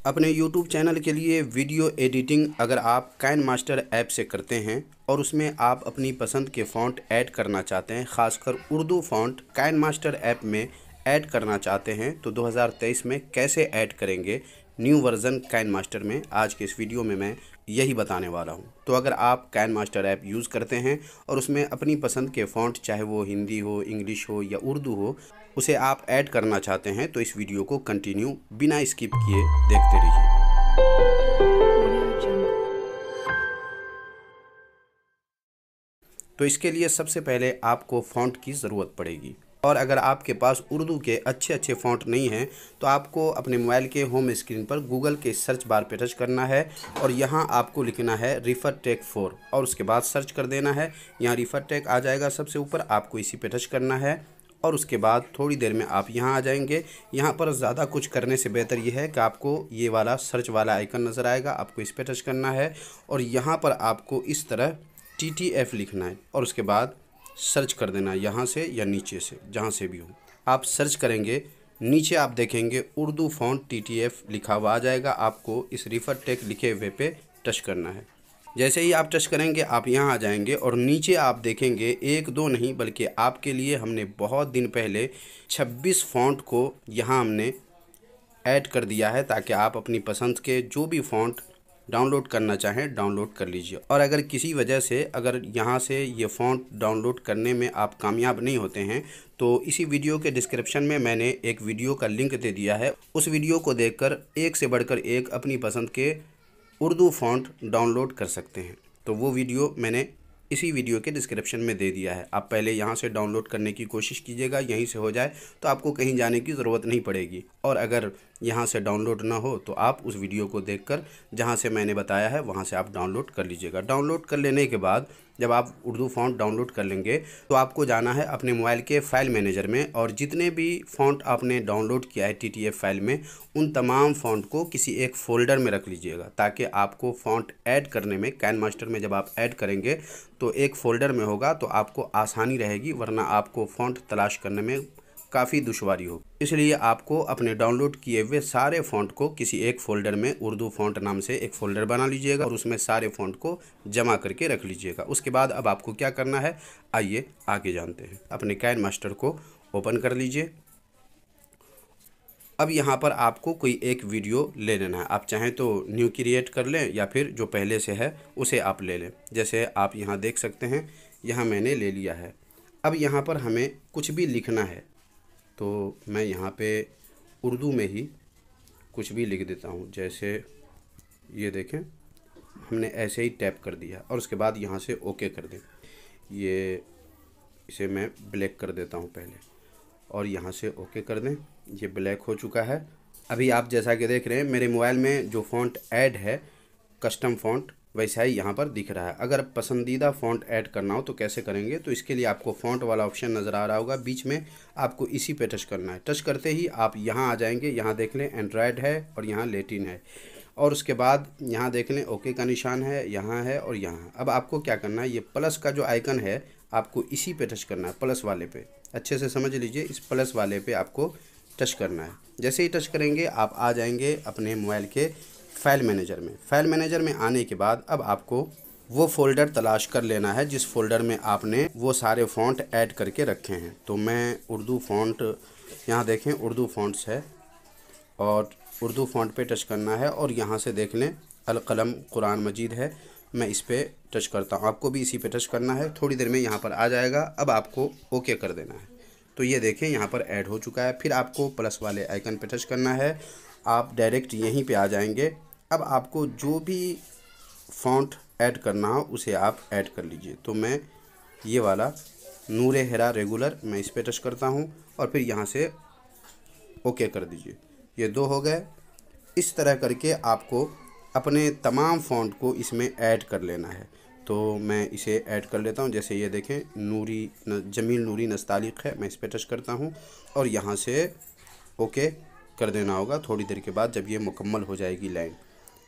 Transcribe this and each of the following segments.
अपने YouTube channel के लिए वीडियो एडिटिंग अगर आप काइनमास्टर ऐप से करते हैं और उसमें आप अपनी पसंद के फ़ॉन्ट ऐड करना चाहते हैं, ख़ासकर उर्दू फ़ॉन्ट काइनमास्टर ऐप में ऐड करना चाहते हैं तो 2023 में कैसे ऐड करेंगे न्यू वर्ज़न काइनमास्टर में, आज के इस वीडियो में मैं यही बताने वाला हूं। तो अगर आप काइनमास्टर ऐप यूज़ करते हैं और उसमें अपनी पसंद के फ़ॉन्ट, चाहे वो हिंदी हो, इंग्लिश हो या उर्दू हो, उसे आप ऐड करना चाहते हैं तो इस वीडियो को कंटिन्यू बिना स्किप किए देखते रहिए। तो इसके लिए सबसे पहले आपको फ़ॉन्ट की ज़रूरत पड़ेगी और अगर आपके पास उर्दू के अच्छे अच्छे फ़ॉन्ट नहीं हैं तो आपको अपने मोबाइल के होम स्क्रीन पर गूगल के सर्च बार पे टच करना है और यहाँ आपको लिखना है रिफरटेक 4 और उसके बाद सर्च कर देना है। यहाँ रिफरटेक आ जाएगा सबसे ऊपर, आपको इसी पे टच करना है और उसके बाद थोड़ी देर में आप यहाँ आ जाएंगे। यहाँ पर ज़्यादा कुछ करने से बेहतर ये है कि आपको ये वाला सर्च वाला आइकन नज़र आएगा, आपको इस पर टच करना है और यहाँ पर आपको इस तरह TTF लिखना है और उसके बाद सर्च कर देना यहाँ से या नीचे से, जहाँ से भी हो आप सर्च करेंगे। नीचे आप देखेंगे उर्दू फ़ॉन्ट TTF लिखा हुआ आ जाएगा, आपको इस रिफरटेक लिखे हुए पे टच करना है। जैसे ही आप टच करेंगे आप यहाँ आ जाएंगे और नीचे आप देखेंगे एक दो नहीं बल्कि आपके लिए हमने बहुत दिन पहले 26 फ़ॉन्ट को यहाँ हमने ऐड कर दिया है ताकि आप अपनी पसंद के जो भी फ़ॉन्ट डाउनलोड करना चाहें डाउनलोड कर लीजिए। और अगर किसी वजह से अगर यहाँ से ये फ़ॉन्ट डाउनलोड करने में आप कामयाब नहीं होते हैं तो इसी वीडियो के डिस्क्रिप्शन में मैंने एक वीडियो का लिंक दे दिया है, उस वीडियो को देखकर एक से बढ़कर एक अपनी पसंद के उर्दू फ़ॉन्ट डाउनलोड कर सकते हैं। तो वो वीडियो मैंने इसी वीडियो के डिस्क्रिप्शन में दे दिया है। आप पहले यहाँ से डाउनलोड करने की कोशिश कीजिएगा, यहीं से हो जाए तो आपको कहीं जाने की ज़रूरत नहीं पड़ेगी। और अगर यहाँ से डाउनलोड ना हो तो आप उस वीडियो को देखकर जहाँ से मैंने बताया है वहाँ से आप डाउनलोड कर लीजिएगा। डाउनलोड कर लेने के बाद जब आप उर्दू फ़ॉन्ट डाउनलोड कर लेंगे तो आपको जाना है अपने मोबाइल के फ़ाइल मैनेजर में और जितने भी फ़ॉन्ट आपने डाउनलोड किया है TTF फाइल में, उन तमाम फ़ॉन्ट को किसी एक फ़ोल्डर में रख लीजिएगा ताकि आपको फ़ॉन्ट ऐड करने में, काइनमास्टर में जब आप ऐड करेंगे तो एक फ़ोल्डर में होगा तो आपको आसानी रहेगी, वरना आपको फ़ॉन्ट तलाश करने में काफ़ी दुश्वारी हो। इसलिए आपको अपने डाउनलोड किए हुए सारे फ़ॉन्ट को किसी एक फ़ोल्डर में, उर्दू फ़ॉन्ट नाम से एक फ़ोल्डर बना लीजिएगा और उसमें सारे फ़ॉन्ट को जमा करके रख लीजिएगा। उसके बाद अब आपको क्या करना है, आइए आगे जानते हैं। अपने काइनमास्टर को ओपन कर लीजिए। अब यहाँ पर आपको कोई एक वीडियो ले लेना है, आप चाहें तो न्यू क्रिएट कर लें या फिर जो पहले से है उसे आप ले लें। जैसे आप यहाँ देख सकते हैं, यहाँ मैंने ले लिया है। अब यहाँ पर हमें कुछ भी लिखना है तो मैं यहाँ पे उर्दू में ही कुछ भी लिख देता हूँ। जैसे ये देखें, हमने ऐसे ही टैप कर दिया और उसके बाद यहाँ से ओके कर दें। इसे मैं ब्लैक कर देता हूँ पहले और यहाँ से ओके कर दें। ये ब्लैक हो चुका है। अभी आप जैसा कि देख रहे हैं मेरे मोबाइल में जो फ़ॉन्ट ऐड है कस्टम फ़ॉन्ट वैसा ही यहाँ पर दिख रहा है। अगर पसंदीदा फ़ॉन्ट ऐड करना हो तो कैसे करेंगे, तो इसके लिए आपको फ़ॉन्ट वाला ऑप्शन नज़र आ रहा होगा बीच में, आपको इसी पे टच करना है। टच करते ही आप यहाँ आ जाएंगे, यहाँ देख लें एंड्रॉयड है और यहाँ लैटिन है और उसके बाद यहाँ देख लें ओके का निशान है, यहाँ है और यहाँ। अब आपको क्या करना है, ये प्लस का जो आइकन है आपको इसी पे टच करना है, प्लस वाले पे। अच्छे से समझ लीजिए, इस प्लस वाले पे आपको टच करना है। जैसे ही टच करेंगे आप आ जाएंगे अपने मोबाइल के फ़ाइल मैनेजर में। फ़ाइल मैनेजर में आने के बाद अब आपको वो फ़ोल्डर तलाश कर लेना है जिस फ़ोल्डर में आपने वो सारे फ़ॉन्ट ऐड करके रखे हैं। तो मैं उर्दू फ़ॉन्ट, यहाँ देखें उर्दू फ़ॉन्ट्स है और उर्दू फ़ॉन्ट पे टच करना है और यहाँ से देख लें अल कलम कुरान मजीद है, मैं इस पर टच करता हूँ। आपको भी इसी पे टच करना है, थोड़ी देर में यहाँ पर आ जाएगा। अब आपको ओके कर देना है। तो ये देखें यहाँ पर ऐड हो चुका है। फिर आपको प्लस वाले आइकन पे टच करना है, आप डायरेक्ट यहीं पे आ जाएंगे। अब आपको जो भी फ़ॉन्ट ऐड करना हो उसे आप ऐड कर लीजिए। तो मैं ये वाला नूरे हेरा रेगुलर, मैं इस पे टच करता हूँ और फिर यहाँ से ओके कर दीजिए। ये दो हो गए। इस तरह करके आपको अपने तमाम फ़ॉन्ट को इसमें ऐड कर लेना है। तो मैं इसे ऐड कर लेता हूँ। जैसे ये देखें जमील नूरी नस्तालिक है, मैं इस पर टच करता हूँ और यहाँ से ओके कर देना होगा थोड़ी देर के बाद जब ये मुकम्मल हो जाएगी लाइन,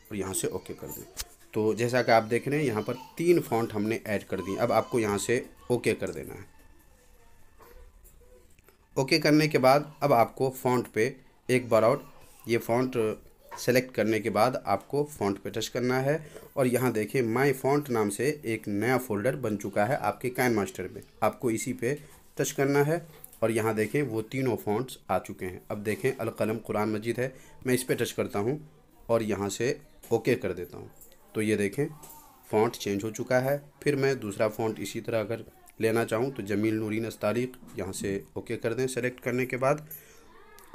और यहाँ से ओके कर दें। तो जैसा कि आप देख रहे हैं यहाँ पर 3 फ़ॉन्ट हमने ऐड कर दिए। अब आपको यहाँ से ओके कर देना है। ओके करने के बाद अब आपको फ़ॉन्ट पे एक बार और ये फ़ॉन्ट सेलेक्ट करने के बाद आपको फ़ॉन्ट पे टच करना है और यहाँ देखें माय फ़ॉन्ट नाम से एक नया फ़ोल्डर बन चुका है आपके काइनमास्टर में। आपको इसी पे टच करना है और यहाँ देखें वो तीनों फ़ॉन्ट्स आ चुके हैं। अब देखें अलकलम कुरान मजीद है, मैं इस पे टच करता हूँ और यहाँ से ओके कर देता हूँ तो ये देखें फ़ॉन्ट चेंज हो चुका है। फिर मैं दूसरा फ़ॉन्ट इसी तरह अगर लेना चाहूँ तो जमील नूरीन अस्तारिक, यहाँ से ओके कर दें सेलेक्ट करने के बाद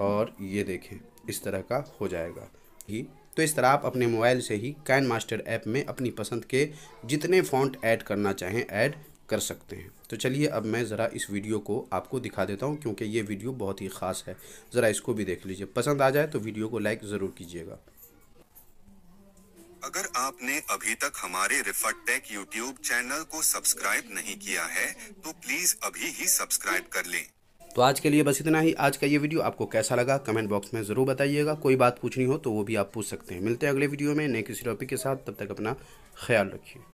और ये देखें इस तरह का हो जाएगा ही। तो इस तरह आप अपने मोबाइल से ही काइनमास्टर ऐप में अपनी पसंद के जितने फ़ॉन्ट ऐड करना चाहें ऐड कर सकते हैं। तो चलिए अब मैं ज़रा इस वीडियो को आपको दिखा देता हूं क्योंकि ये वीडियो बहुत ही ख़ास है। ज़रा इसको भी देख लीजिए, पसंद आ जाए तो वीडियो को लाइक ज़रूर कीजिएगा। अगर आपने अभी तक हमारे रिफट टेक यूट्यूब चैनल को सब्सक्राइब नहीं किया है तो प्लीज़ अभी ही सब्सक्राइब कर लें। तो आज के लिए बस इतना ही। आज का ये वीडियो आपको कैसा लगा कमेंट बॉक्स में ज़रूर बताइएगा। कोई बात पूछनी हो तो वो भी आप पूछ सकते हैं। मिलते हैं अगले वीडियो में नए किसी टॉपिक के साथ, तब तक अपना ख्याल रखिए।